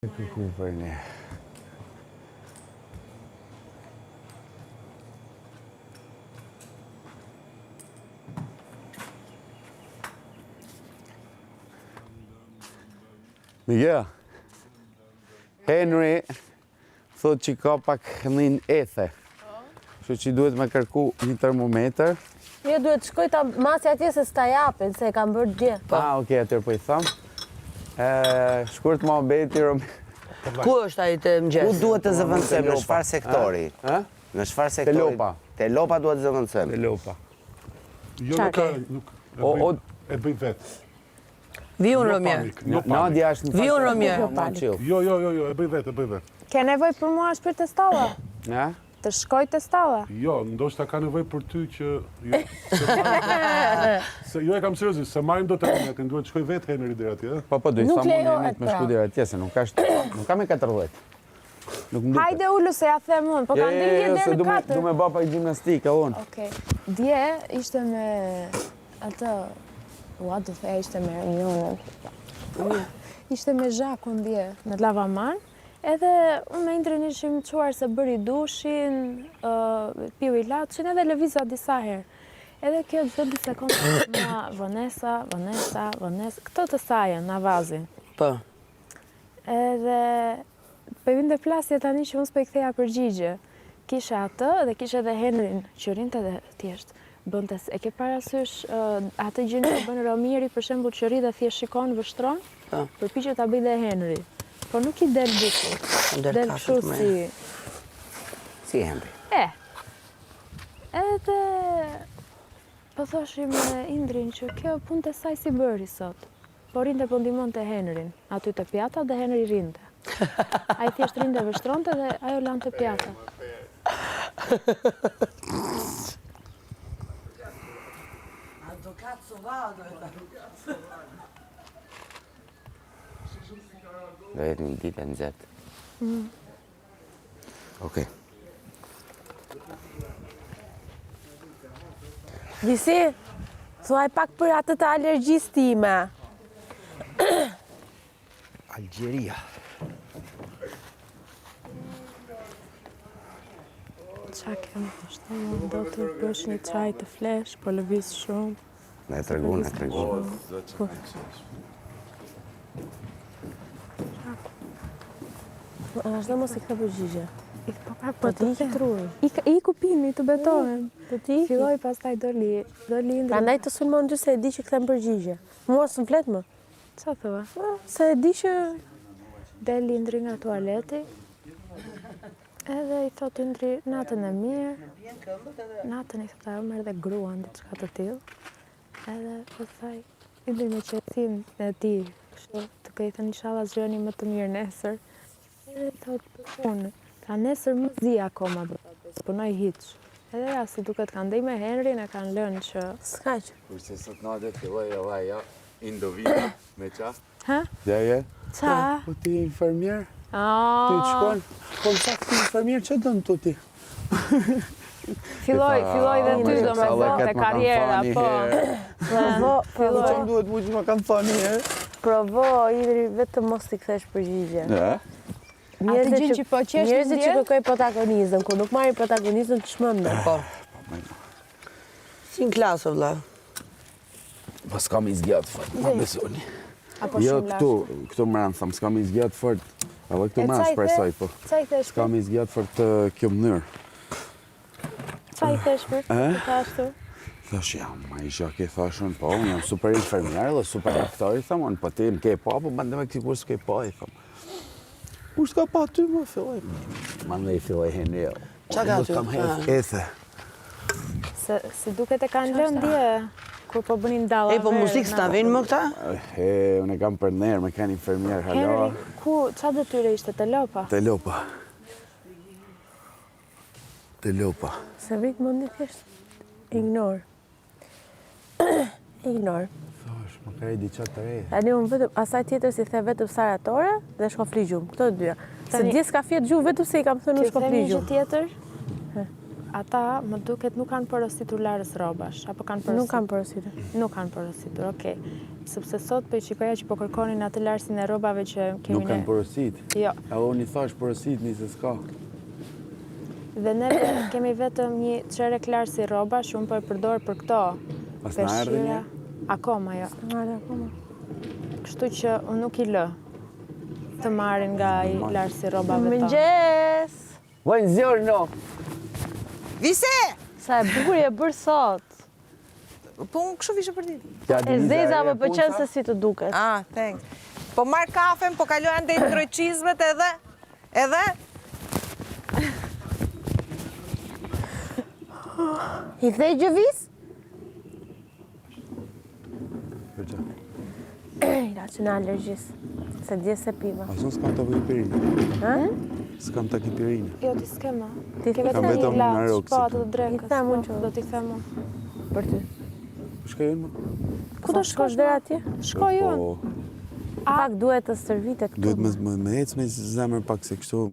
Kërku për ne. Miguel, Henry thot që ka pak një ethe. Kështu që duhet me kërku një termometër. Jo, duhet shkoj ta masi atje se s'ta japin, se e kam bërë dje. Okej, atër po i thamë. Shkurt ma beti, Ku është ai të mëngjes? Ku duhet të zëvendësojmë, në çfarë sektori? Në çfarë sektori? Telopa. Telopa duhet të zëvendësojmë. Telopa. Jo, nuk e bëj vetë. Viun Romjer. Nadia është në Viun Romjer. Jo, e bëj vetë. Ke nevoj për mua është për testalla? Ja? Të shkoj testalla? Jo, ndoshta ka nevojë për ty që... Jo, e kam seriozisht, se marrim do të atë, duhet të shkoj vetë Henry deri atje. Po, do i Nuk thamë lejohet, me shku deri atje, se nuk ka me 40. Nuk më duket. Hajde ullu se ja them unë, po kam dhe një se deri në 4. du me ba pak gjimnastikë, unë. Okej. Dje ishte me atë, do thëja ishte me Ronionën. Ishte me Zhakun dje në Lavaman. Edhe unë me Indrin ishim quar se bëri dushin, piu i latëshin edhe lëviza disa herë. Edhe kjo çdo di sekondë nga Vanessa, këto të sajën, në vazin. Po. Edhe për vinde plasje tani që unë s'pe i ktheja përgjigje. Kisha atë dhe kisha edhe Henrin që rinte dhe thjesht. Bëntes, e ke parasysh atë gjë që bën Romieri për shembull që rri dhe thjesht shikon vështron? Përpiqet ta bëj dhe Henri. Po nuk i del bukur. Del kështu si... Si Henry. Edhe... Po thoshim me Indrin që kjo punë të saj si bëri sot. Po rinte po ndihmonte Henrin. Aty te pjata dhe Henri rinte. Ai thjesht rinte vështronte dhe ajo lante pjata. Do jetë një ditë e nxehtë. Okej. Disi, thuaj pak për atë të alergjisë time. Algjeria. Qa kemë të do të bësh një çaj të flesh, po lëviz shumë. Ne tregon. Ashtë mos i ka përgjigje. Po të i truj. I kupini të betohem. Filloj pastaj doli Indri. Prandaj të sulmon ty se e di që kthem përgjigje. Mua s'm flet më. Qa thua? Se e di që Del Indri nga tualeti. Edhe i thot Indri, natën e mirë. Natën i thot ajo merr dhe gruan diçka të tillë. Edhe po thaj, Indri me qetësinë e tij, kështu të ka i thënë inshallah zgjoni më të mirë nesër. Edhe thot unë, ka nesër më zi akoma do ta bëj, s'punoj hiç. Edhe ja, si duket kanë ndej me Henrin e kanë lënë që... s'ka që. Kurse sot natë filloj edhe ajo Indovina me qa. Ha? Djeje. Qa? Po ti infermier? Ti të shkon? Po më sakë ti infermier, që dëmë tu ti? Filloj dhe ty do me thonë te karriera, po. Po që më duhet mu që më kanë thani, Provo, Indri, vetëm mos t'i kthesh përgjigje. Atë gjën që po qesh Njerëzit që kërkoj protagonizëm, kur nuk marrin protagonizëm të shmëndën. Po. Si në klasë, vëlla. Po s'kam i zgjatë fort, ma besoni. Apo Jo, shumë këtu më ranë, thëmë, s'kam i zgjatë fort. Edhe këtu më ranë shpresoj, po. Qa i thesh për? S'kam i zgjatë fort të kjo mënyrë. Qa i thesh për? Të ashtu? Thash, ja, ma isha ke thashën, po, unë jam super infermier dhe super aktor, i thëmë, po ti më ke pa, po më ndëme këti kur s'ke pa, i thëmë. Kur s'ka pa ty, më filloj. Ma në i filloj Henry, Qa ka ty? kam hef ethe. Si duket e kanë lënë dje, kur po bënin dalla. Po muzikë s'ta vinë më këta? Unë e kam për nerë, me kanë infermier, hala. Henry, qa detyre ishte të lopa? Të lopa. Se vik mundi thjesht. Ignor. Thash, më ka e diqa të re. Tani unë vetëm, asaj tjetër si the vetëm Saratore dhe shkofli gjumë, këto të dyja. Se dje s'ka fjetë gjumë vetëm se i kam thënë u shkofli Kjo themi gjë gjumë. tjetër? ata më duket nuk kanë porositur larës rrobash, apo kanë porositur? Nuk kanë porositur. Nuk kanë porositur, okej. Sepse sot po i shikoja që po kërkonin atë larësin e rrobave që kemi Nuk kanë porosit. Jo. E unë i thash porosit, nisi s'ka. Dhe ne kemi vetëm një çerek larësi rrobash, unë po e përdor për këto. Pas na erdhi një? Akoma, jo. Marrë akoma. Kështu që unë nuk i lë të marrin nga i larësi rrobave to. Mëngjes! Buongiorno! Vise! Sa e bukur je bërë sot. Po unë kështu vishe për ditë. E zeza më pëlqen se si të duket. Ah, thanks. Po marr kafen, po kaloj ande i ndrojqizmet edhe? I thej gjëvis? Për që? Ilacin e alergjis. Se dje se piva. Asun s'kam të kipirinë. Ha? S'kam të kipirinë. Jo, ti s'kema. Ti Ke vetëm Kam një vetëm ilaç, Naroxi, po atë të I drekës. them unë që Do t'i them unë. për ty. Shkaj unë? Ku do shkosh deri atje? Shkoj unë. Po, Pak duhet të stërvitet këtu. duhet me ecë me zemër pak se kështu.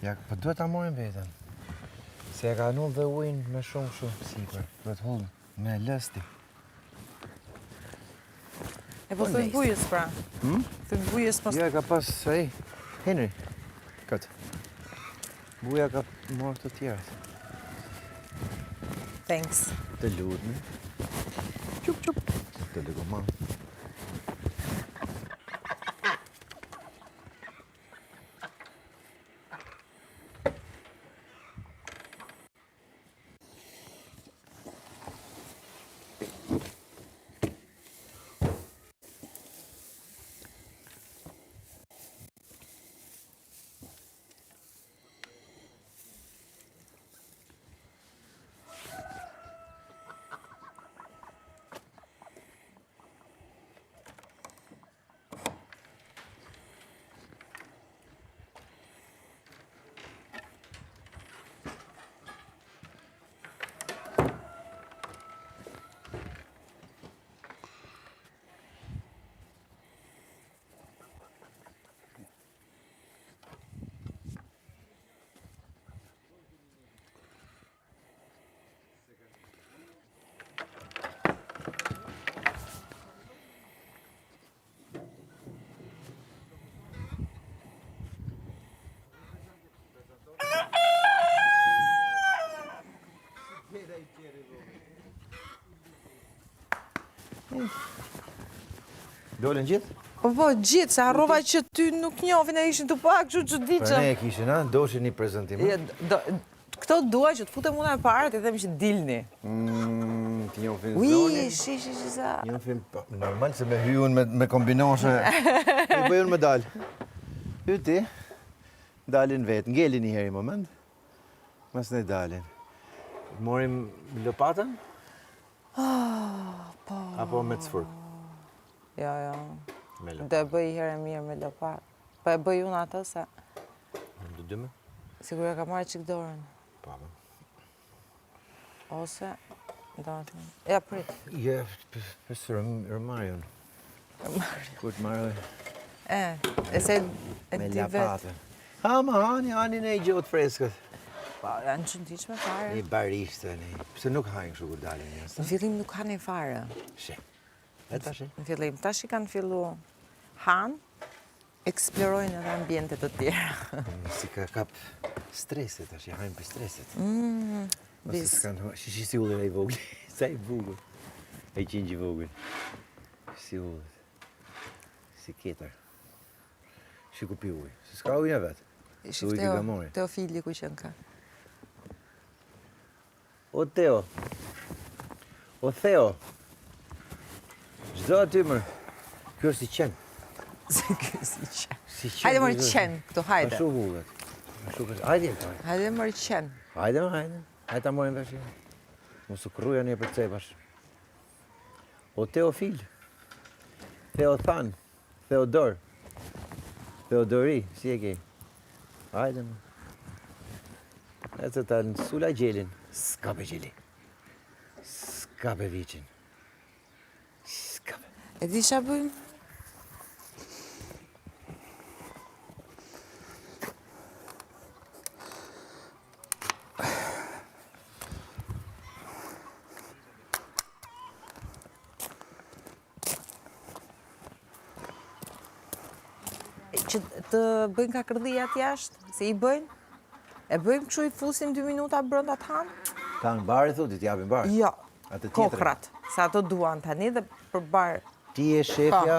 Ja, po duhet ta morim veten. Se e ka null dhe ujin me shumë sipër. Duhet hull me lësti. E po thënë bujës pra. Thënë bujës pas... Jo, e ka pas ai Henry. Këtë. Buja ka marrë të tjerët. Thanks. Të lutem. Çup çup. Të lëgomam. Dolën gjithë? Po, gjithë, se harrova që ty nuk njohin e ishin të pak, që çuditshëm. Për ne e kishin, ha? Doshin një prezantim. Këto dua që të futem unë e parë, të them që dilni. Ti njohin Ui, zonin. shi sa. Njohin, normal se me hyun me kombinoshe. I bëjun me dal. Hyti, dalin vetë. Ngelin një herë i moment. Mas ne dalin. Morim lopatën? Po. Apo me cfurk? Jo. Me Do e bëj herë mirë me lopatë. Po e bëj unë atë se... Në dyme? Sigur e ka marrë qik dorën. Pa. Ose... Ja, prit. Je, pësë rëmarjon. Kur të marrë E se... me lapatën. Ha, ma hani ne i gjotë freskët. Pa, janë qëndishme fare. Një barishtë, pëse nuk hajnë kështu kur dalin njësë? Në fillim nuk kanë e fare. She. E tash? Në fillim, tash i kanë fillu hanë, eksplorojnë edhe ambientet të tjera. Si ka kap streset, tash i hajnë për streset. Bis. Shi si ullin e i vogli, sa i vogli. E i qingjë i vogli. Si ullit. Si ketër. Shi ku pi uj. Se s'ka ujnë e vetë. Ishte Teofili ku qënë ka. O Teo. O Theo. Gjdo aty mërë. Kjo është si qenë. Se kjo si qenë. Si qenë. Hajde mërë qenë, këtu hajde. Ashtu hullet. Hajde. Hajde mërë qenë. Hajde. Hajde ta morim vesh. Mos u kruja një për cepash. O Teofil. Theothan. Theodor. Theodori. Si e ke? Hajde më. E të ta në sula gjelin. S'ka be gjeli. S'ka be vichin. S'ka be. E di ç'a bëjmë? Që të bëjnë kakërdhijat jashtë, se i bëjnë? E bëjmë kështu i fusim 2 minuta brenda të hanë? Tanë bari, thotë, ti japin bari. Jo, Atë tjetër. kokrat, se ato duan tani dhe për barë. Ti e shefja,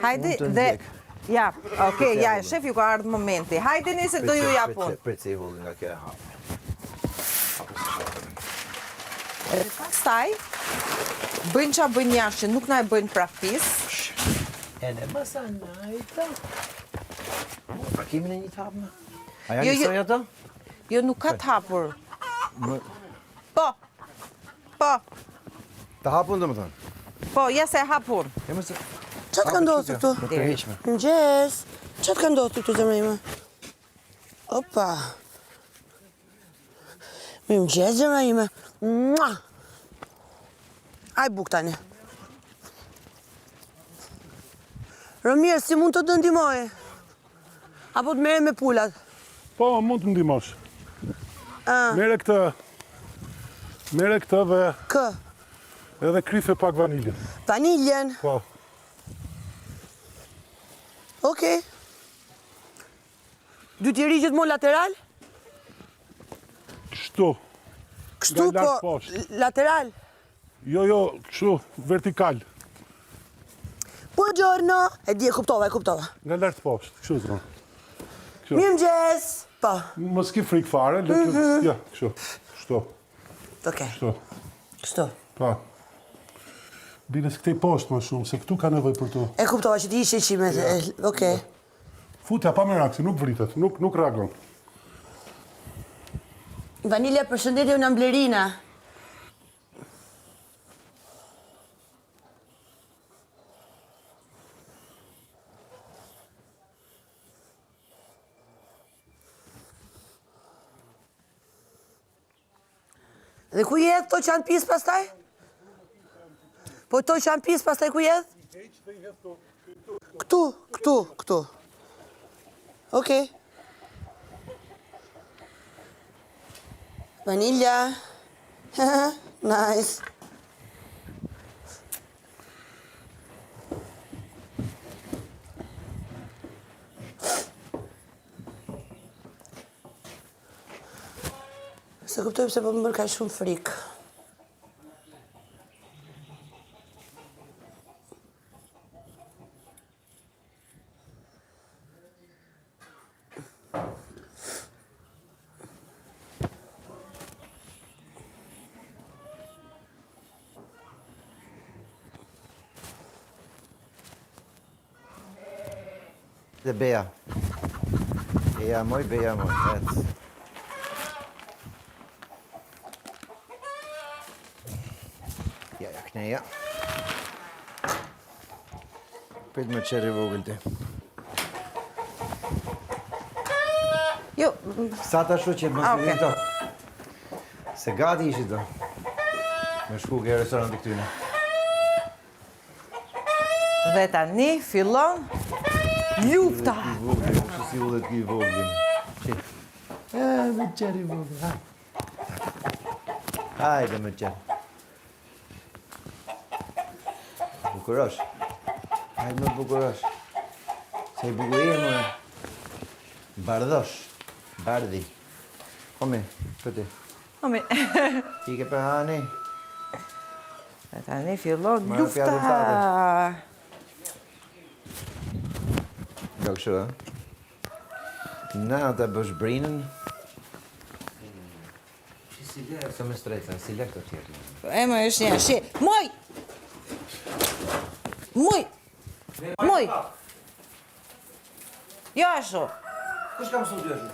Hajde unë të dhe... ndjek. Ja, okej, ja, shefi ka ardhur momenti. Hajde se do ju japun. Pritse i hullin nga kjo e hapë. Edhe pastaj, bëjnë qa bëjnë jashtë që nuk na e bëjnë praftis. E ne masa najta. Pa kimin e një të hapë, a Jo, janë jo. njësoj ato? Jo, nuk ka të hapur. Më- Po, po, Të hapun dhe më thonë. po, ja se e hapun. E më se... Qa të ka ndodhur këtu? Më përheqme. Mëngjes. Qa të ka ndodhur këtu zemra ime? Opa. Mëngjes zemra ime. Mua. Aj buk tani. Romir, si mund të të ndihmoj? Apo të merrem me pulat? Po, mund të ndihmosh. Ah, Mere këtë dhe kë? edhe kryfe pak vanilje. Vaniljen. Po, Okej. Dy tjeri gjithmonë lateral? kështu. Kështu Nga lart po, poshtë. lateral. Jo, kështu, vertikal. Buongiorno. E di, e kuptova. Nga lart poshtë, kështu zonë. Kështu. Mirëmëngjes. Po, Mos ki frikë fare, ja, kështu. Kështu, okej. kështu. Kështu. Pa. Bines këtej poshtë më shumë, se këtu ka nevoj për tu. E kuptova që ti ishe qime. Okej. Futja pa me raksi, nuk vritet, nuk reagon. Vanilja, përshëndetje, unë Amblerina. Dhe ku jedh to që janë pis pastaj? Po to që janë pis pastaj ku jedh? Këtu. Okej. Vanilja. Nice. Se kuptoj pse po më bërë ka shumë frikë. Dhe beja. Beja moj, vetë. Ja, kneja. Prit me qeri vogël ti. Jo, Sa ta shu që mos okej. vjen këto. Se gati ishi do. Me shku ke restoranti këtyne. dhe tani fillon lufta. I vogël, kështu si ullet ky i vogël. Qi. Me qeri vogël. Hajde me qeri. Bukurosh. Hajde me bukurosh. Se i bukurie më. Bardhosh. Bardhi. Kome, për ti. Omi. Ti ke për hani. Dhe tani fillon Marrë lufta. fjalën tate. Jo kështu, Na ta bësh brinën. Si le, sa më stresa, si le këto tjerë. E më është një shi. Moj! Moj! Moj! Jo ashtu. Kush ka mësuar ty ashtu?